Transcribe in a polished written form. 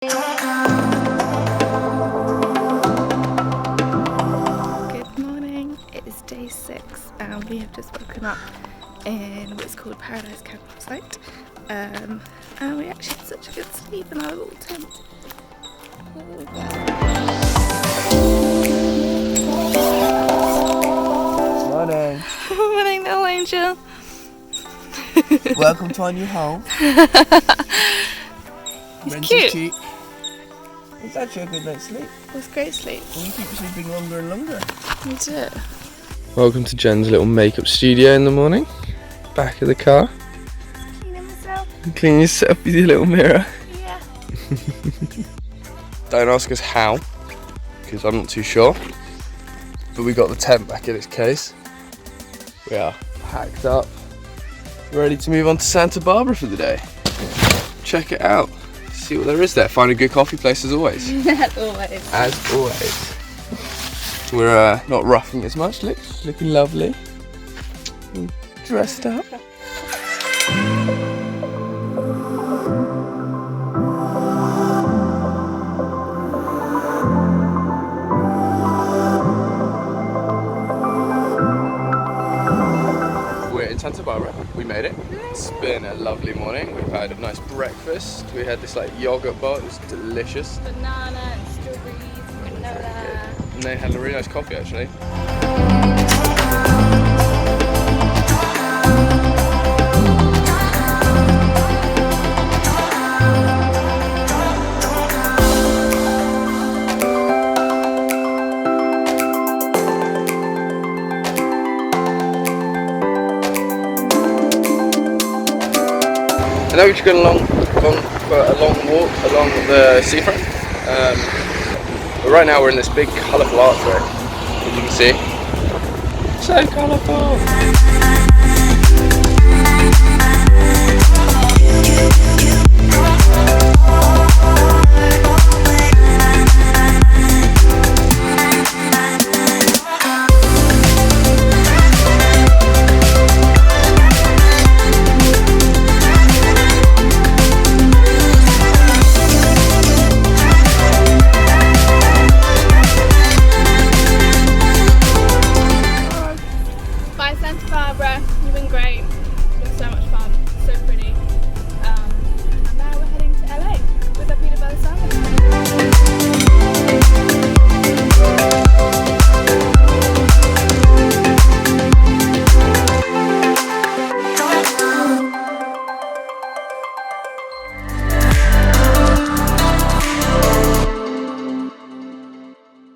Good morning, it is day 6 and we have just woken up in what's called Paradise Campsite, and we actually had such a good sleep in our little tent. Morning. Morning, little angel. Welcome to our new home. He's Ren's cute. cheap. It's actually a good night's sleep. It was great sleep. And you keep sleeping longer and longer. We did. Welcome to Jen's little makeup studio in the morning. Back of the car. Cleaning myself. Clean yourself with your little mirror. Yeah. Don't ask us how, because I'm not too sure. But we got the tent back in its case. We are packed up, ready to move on to Santa Barbara for the day. Check it out. See what there is there. Find a good coffee place as always. As always. As always. We're not roughing as much. Looking lovely. Dressed up. We're in Santa Barbara. We made it. It's been a lovely morning. We've had a nice breakfast. We had this like yogurt bar. It was delicious. Banana and strawberries, granola. And they had a really nice coffee actually. And now we've just gone for a long walk along the seafront. But right now we're in this big colourful archway, as you can see. So colourful!